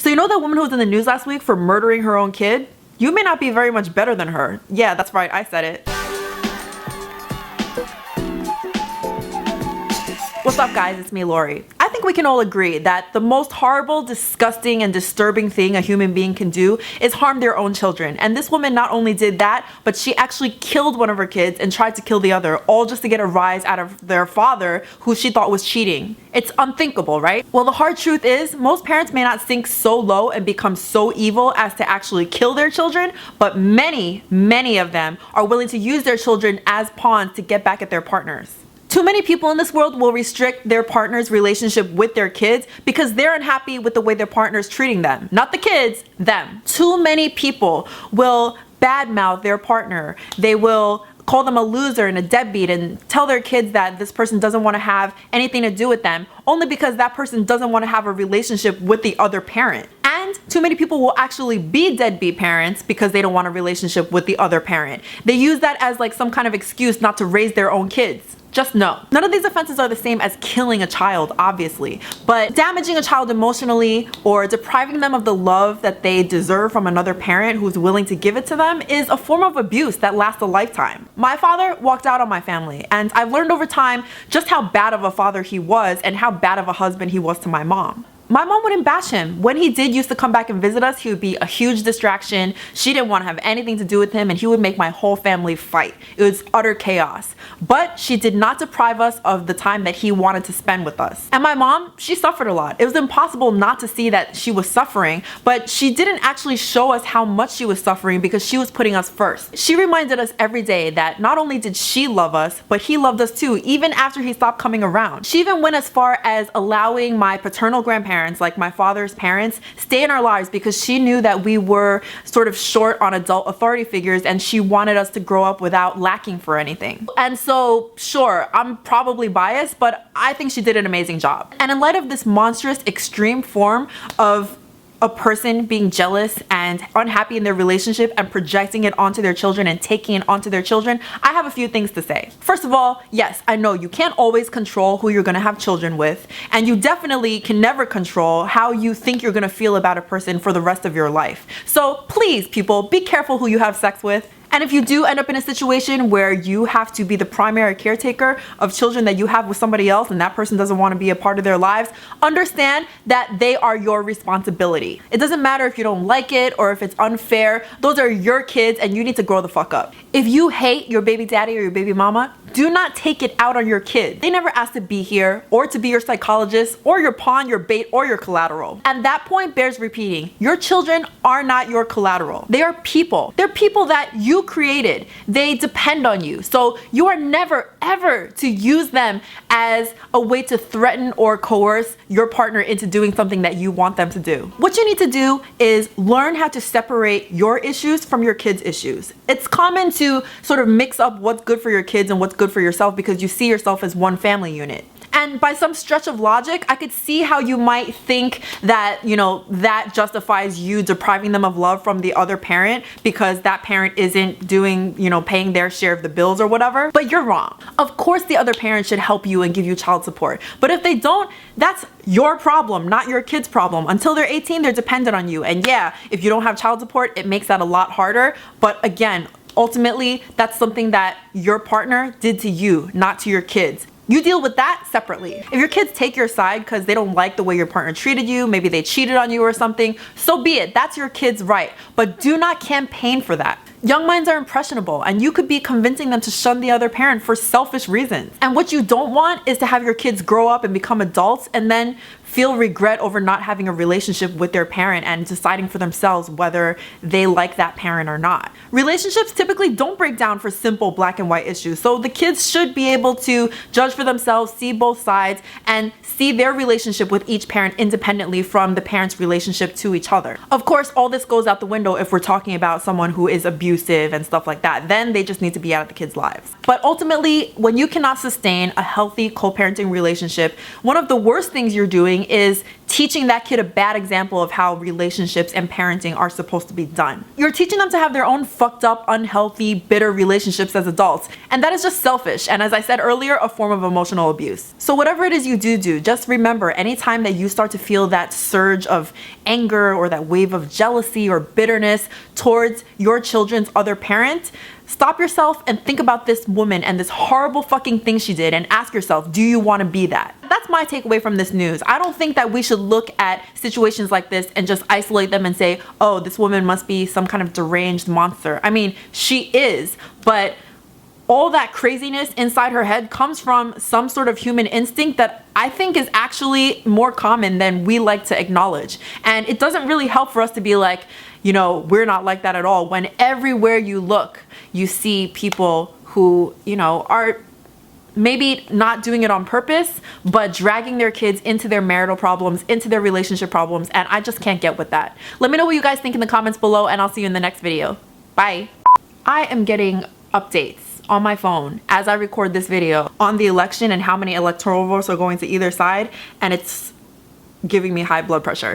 So you know that woman who was in the news last week for murdering her own kid? You may not be very much better than her. Yeah, that's right, I said it. What's up guys, it's me Lori. I think we can all agree that the most horrible, disgusting, and disturbing thing a human being can do is harm their own children. And this woman not only did that, but she actually killed one of her kids and tried to kill the other, all just to get a rise out of their father who she thought was cheating. It's unthinkable, right? Well, the hard truth is, most parents may not sink so low and become so evil as to actually kill their children, but many of them are willing to use their children as pawns to get back at their partners. Too many people in this world will restrict their partner's relationship with their kids because they're unhappy with the way their partner's treating them. Not the kids, them. Too many people will badmouth their partner. They will call them a loser and a deadbeat and tell their kids that this person doesn't want to have anything to do with them only because that person doesn't want to have a relationship with the other parent. And too many people will actually be deadbeat parents because they don't want a relationship with the other parent. They use that as like some kind of excuse not to raise their own kids. Just no. None of these offenses are the same as killing a child, obviously, but damaging a child emotionally or depriving them of the love that they deserve from another parent who's willing to give it to them is a form of abuse that lasts a lifetime. My father walked out on my family, and I've learned over time just how bad of a father he was and how bad of a husband he was to my mom. My mom wouldn't bash him. When he did used to come back and visit us, he would be a huge distraction. She didn't want to have anything to do with him, and he would make my whole family fight. It was utter chaos. But she did not deprive us of the time that he wanted to spend with us. And my mom, she suffered a lot. It was impossible not to see that she was suffering, but she didn't actually show us how much she was suffering because she was putting us first. She reminded us every day that not only did she love us, but he loved us too, even after he stopped coming around. She even went as far as allowing my paternal grandparents, like my father's parents, stay in our lives because she knew that we were sort of short on adult authority figures and she wanted us to grow up without lacking for anything. And so, sure, I'm probably biased, but I think she did an amazing job. And in light of this monstrous, extreme form of a person being jealous and unhappy in their relationship and projecting it onto their children and taking it onto their children, I have a few things to say. First of all, yes, I know you can't always control who you're gonna have children with, and you definitely can never control how you think you're gonna feel about a person for the rest of your life. So please, people, be careful who you have sex with. And if you do end up in a situation where you have to be the primary caretaker of children that you have with somebody else and that person doesn't want to be a part of their lives, understand that they are your responsibility. It doesn't matter if you don't like it or if it's unfair. Those are your kids and you need to grow the fuck up. If you hate your baby daddy or your baby mama, do not take it out on your kids. They never asked to be here or to be your psychologist or your pawn, your bait, or your collateral. And that point bears repeating. Your children are not your collateral. They are people. They're people that you created. They depend on you. So you are never ever to use them as a way to threaten or coerce your partner into doing something that you want them to do. What you need to do is learn how to separate your issues from your kids' issues. It's common to sort of mix up what's good for your kids and what's good for yourself because you see yourself as one family unit. And by some stretch of logic, I could see how you might think that, that justifies you depriving them of love from the other parent because that parent isn't doing, paying their share of the bills or whatever. But you're wrong. Of course, the other parent should help you and give you child support. But if they don't, that's your problem, not your kid's problem. Until they're 18, they're dependent on you. And yeah, if you don't have child support, it makes that a lot harder. But again, ultimately, that's something that your partner did to you, not to your kids. You deal with that separately. If your kids take your side because they don't like the way your partner treated you, maybe they cheated on you or something, so be it. That's your kid's right. But do not campaign for that. Young minds are impressionable, and you could be convincing them to shun the other parent for selfish reasons. And what you don't want is to have your kids grow up and become adults and then feel regret over not having a relationship with their parent and deciding for themselves whether they like that parent or not. Relationships typically don't break down for simple black and white issues, so the kids should be able to judge for themselves, see both sides, and see their relationship with each parent independently from the parent's relationship to each other. Of course, all this goes out the window if we're talking about someone who is abusive and stuff like that. Then they just need to be out of the kids' lives. But ultimately, when you cannot sustain a healthy co-parenting relationship, one of the worst things you're doing doing is teaching that kid a bad example of how relationships and parenting are supposed to be done. You're teaching them to have their own fucked up, unhealthy, bitter relationships as adults. And that is just selfish. And as I said earlier, a form of emotional abuse. So whatever it is you do, just remember, anytime that you start to feel that surge of anger or that wave of jealousy or bitterness towards your children's other parent, stop yourself and think about this woman and this horrible fucking thing she did and ask yourself, do you want to be that? That's my takeaway from this news. I don't think that we should look at situations like this and just isolate them and say, oh, this woman must be some kind of deranged monster. I mean, she is, but all that craziness inside her head comes from some sort of human instinct that I think is actually more common than we like to acknowledge. And it doesn't really help for us to be like, you know, we're not like that at all, when everywhere you look, you see people who, you know, are maybe not doing it on purpose, but dragging their kids into their marital problems, into their relationship problems, and I just can't get with that. Let me know what you guys think in the comments below, and I'll see you in the next video. Bye. I am getting updates on my phone as I record this video on the election and how many electoral votes are going to either side, and it's giving me high blood pressure.